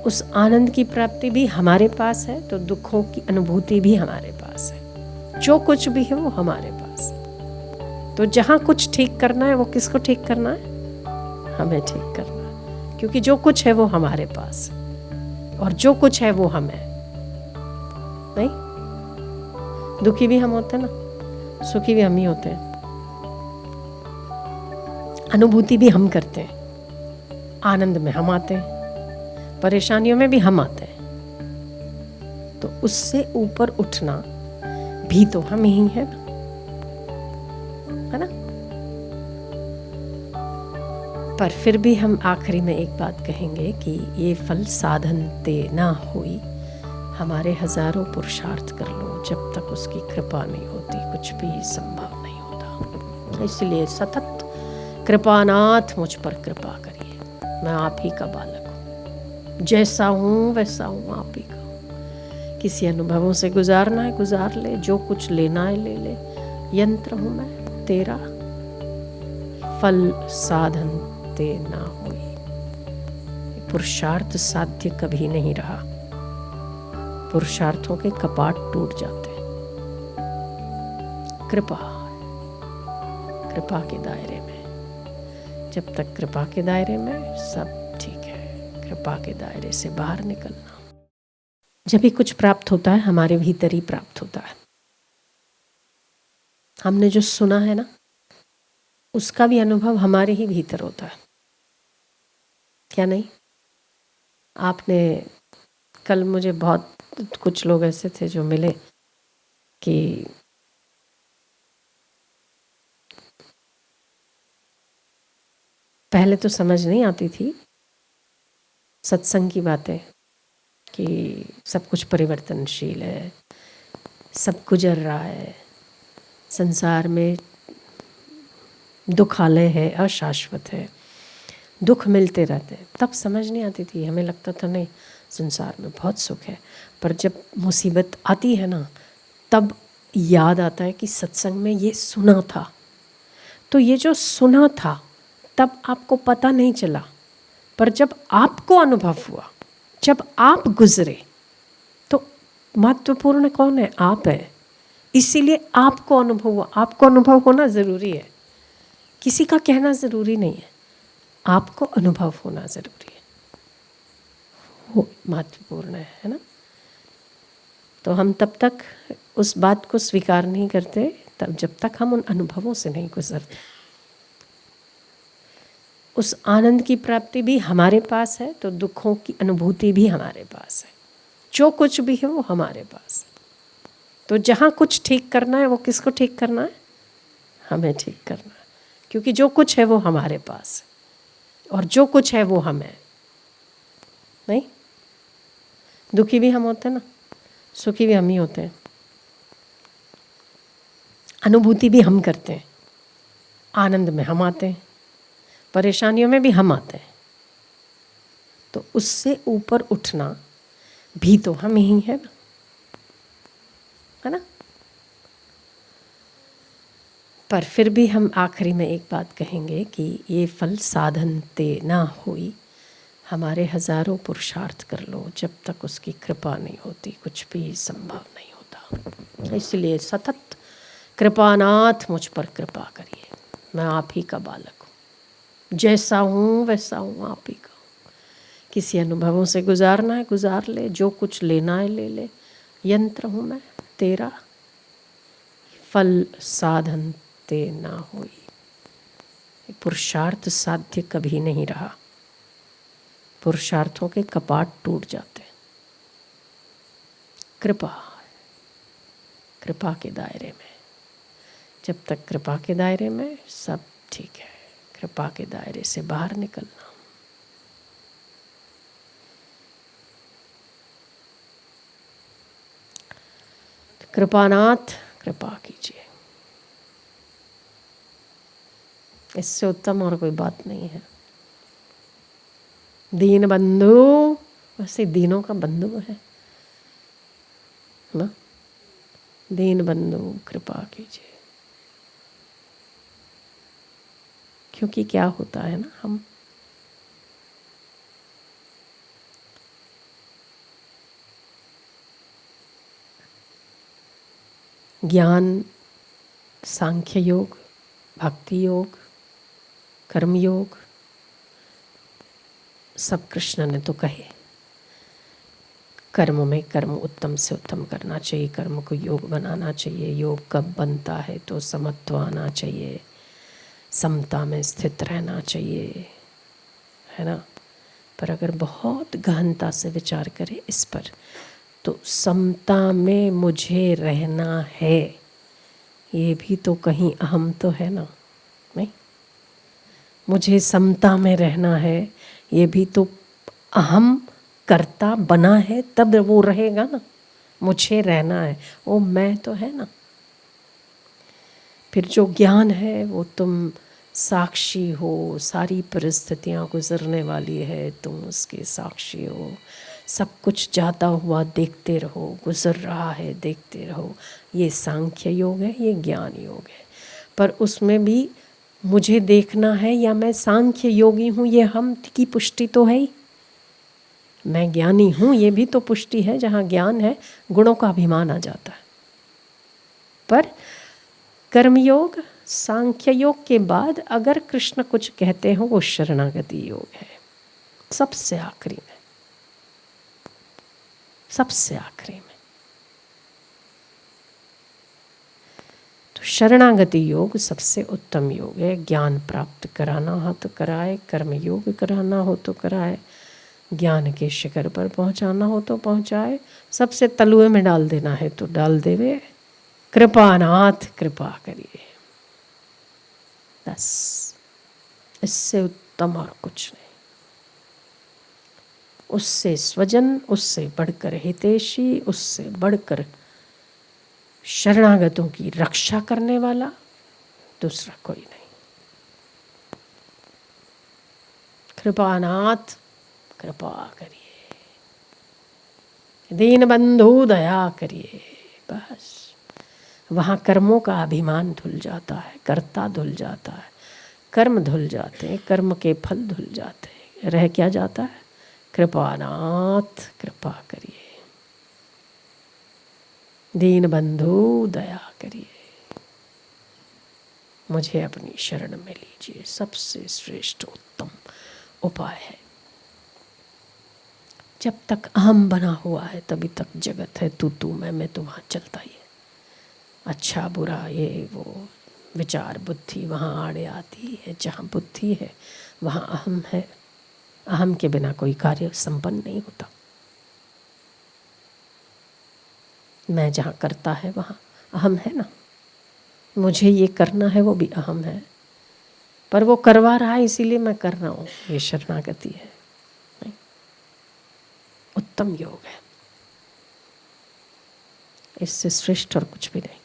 उस आनंद की प्राप्ति भी हमारे पास है तो दुखों की अनुभूति भी हमारे पास है। जो कुछ भी है वो हमारे पास है। तो जहाँ कुछ ठीक करना है वो किसको ठीक करना है? हमें ठीक करना है, क्योंकि जो कुछ है वो हमारे पास है और जो कुछ है वो हम है। नहीं, दुखी भी हम होते हैं ना, सुखी भी हम ही होते हैं, अनुभूति भी हम करते हैं, आनंद में हम आते हैं, परेशानियों में भी हम आते हैं। तो उससे ऊपर उठना भी तो हम ही है ना? पर फिर भी हम आखिरी में एक बात कहेंगे कि ये फल साधन ते ना हुई, हमारे हजारों पुरुषार्थ कर लो, जब तक उसकी कृपा नहीं होती कुछ भी संभव नहीं होता। इसलिए सतत कृपानाथ मुझ पर कृपा करिए, मैं आप ही का बालक हूँ, जैसा हूँ वैसा हूँ, आप ही का हूँ। किसी अनुभवों से गुजारना है गुजार ले, जो कुछ लेना है ले ले, यंत्र हूँ मैं तेरा, फल साधन ते ना हुई। पुरुषार्थ साध्य कभी नहीं रहा, पुरुषार्थों के कपाट टूट जाते हैं। कृपा, कृपा के दायरे में, जब तक कृपा के दायरे में सब ठीक है। कृपा के दायरे से बाहर निकलना, जब भी कुछ प्राप्त होता है हमारे भीतर ही प्राप्त होता है। हमने जो सुना है ना, उसका भी अनुभव हमारे ही भीतर होता है, क्या नहीं? आपने कल मुझे बहुत कुछ लोग ऐसे थे जो मिले कि पहले तो समझ नहीं आती थी सत्संग की बातें कि सब कुछ परिवर्तनशील है, सब गुजर रहा है, संसार में दुखालय है, अशाश्वत है, दुख मिलते रहते हैं। तब समझ नहीं आती थी, हमें लगता था नहीं संसार में बहुत सुख है। पर जब मुसीबत आती है ना, तब याद आता है कि सत्संग में ये सुना था। तो ये जो सुना था तब आपको पता नहीं चला, पर जब आपको अनुभव हुआ, जब आप गुजरे, तो महत्वपूर्ण कौन है? आप है। इसीलिए आपको अनुभव हुआ। आपको अनुभव होना ज़रूरी है, किसी का कहना ज़रूरी नहीं है, आपको अनुभव होना ज़रूरी है, वो महत्वपूर्ण है ना? तो हम तब तक उस बात को स्वीकार नहीं करते तब जब तक हम उन अनुभवों से नहीं गुजरते। उस आनंद की प्राप्ति भी हमारे पास है तो दुखों की अनुभूति भी हमारे पास है। जो कुछ भी है वो हमारे पास है। तो जहाँ कुछ ठीक करना है वो किसको ठीक करना है? हमें ठीक करना है, क्योंकि जो कुछ है वो हमारे पास है और जो कुछ है वो हम है। नहीं, दुखी भी हम होते हैं ना, सुखी भी हम ही होते हैं, अनुभूति भी हम करते हैं, आनंद में हम आते हैं, परेशानियों में भी हम आते हैं। तो उससे ऊपर उठना भी तो हम ही है ना? पर फिर भी हम आखिरी में एक बात कहेंगे कि ये फल साधन ते ना हुई, हमारे हजारों पुरुषार्थ कर लो, जब तक उसकी कृपा नहीं होती कुछ भी संभव नहीं होता। इसलिए सतत कृपानाथ मुझ पर कृपा करिए, मैं आप ही का बालक हूँ, जैसा हूँ वैसा हूँ, आप ही का हूँ। किसी अनुभवों से गुजारना है गुजार ले, जो कुछ लेना है ले ले, यंत्र हूँ मैं तेरा, फल साधन ते ना हुई। पुरुषार्थ साध्य कभी नहीं रहा, पुरुषार्थों के कपाट टूट जाते हैं। कृपा, कृपा के दायरे में, जब तक कृपा के दायरे में सब ठीक है। कृपा के दायरे से बाहर निकलना, कृपानाथ कृपा कीजिए, इससे उत्तम और कोई बात नहीं है। दीन बंधु वैसे दीनों का बंधु है ना? दीन बंधु कृपा कीजिए। क्योंकि क्या होता है ना, हम ज्ञान, सांख्य योग, भक्ति योग, कर्म योग, सब कृष्ण ने तो कहे। कर्म में कर्म उत्तम से उत्तम करना चाहिए, कर्म को योग बनाना चाहिए। योग कब बनता है तो समत्व आना चाहिए, समता में स्थित रहना चाहिए, है ना। पर अगर बहुत गहनता से विचार करें इस पर, तो समता में मुझे रहना है, ये भी तो कहीं अहम तो है ना, नहीं? मुझे समता में रहना है, ये भी तो अहम कर्ता बना है, तब वो रहेगा ना। मुझे रहना है, वो मैं तो है ना। फिर जो ज्ञान है वो तुम साक्षी हो, सारी परिस्थितियाँ गुजरने वाली है, तुम उसके साक्षी हो, सब कुछ जाता हुआ देखते रहो, गुजर रहा है देखते रहो। ये सांख्य योग है, ये ज्ञान योग है। पर उसमें भी मुझे देखना है या मैं सांख्य योगी हूँ, ये हम की पुष्टि तो है ही। मैं ज्ञानी हूँ, ये भी तो पुष्टि है। जहाँ ज्ञान है गुणों का अभिमान आ जाता है। पर कर्मयोग, सांख्य योग के बाद अगर कृष्ण कुछ कहते हो वो शरणागति योग है, सबसे आखिरी में, सबसे आखिरी में। तो शरणागति योग सबसे उत्तम योग है। ज्ञान प्राप्त कराना हो तो कराए, कर्म योग कराना हो तो कराए, ज्ञान के शिखर पर पहुंचाना हो तो पहुंचाए, सबसे तलुए में डाल देना है तो डाल देवे। कृपानाथ कृपा करिए, बस इससे उत्तम और कुछ नहीं। उससे स्वजन, उससे बढ़कर हितैषी, उससे बढ़कर शरणागतों की रक्षा करने वाला दूसरा कोई नहीं। कृपानाथ कृपा करिए, दीन बंधु दया करिए। बस वहाँ कर्मों का अभिमान धुल जाता है, कर्ता धुल जाता है, कर्म धुल जाते हैं, कर्म के फल धुल जाते हैं। रह क्या जाता है? कृपानाथ कृपा करिए, दीन बंधु दया करिए, मुझे अपनी शरण में लीजिए। सबसे श्रेष्ठ उत्तम उपाय है। जब तक अहम बना हुआ है तभी तक जगत है, तू मैं तो वहाँ चलता ही है। अच्छा बुरा ये वो विचार बुद्धि वहाँ आड़े आती है। जहाँ बुद्धि है वहाँ अहम है। अहम के बिना कोई कार्य संपन्न नहीं होता। मैं जहाँ करता है वहाँ अहम है ना, मुझे ये करना है वो भी अहम है, पर वो करवा रहा है इसीलिए मैं कर रहा हूँ। ये शरणागति है, नहीं? उत्तम योग है, इससे श्रेष्ठ और कुछ भी नहीं।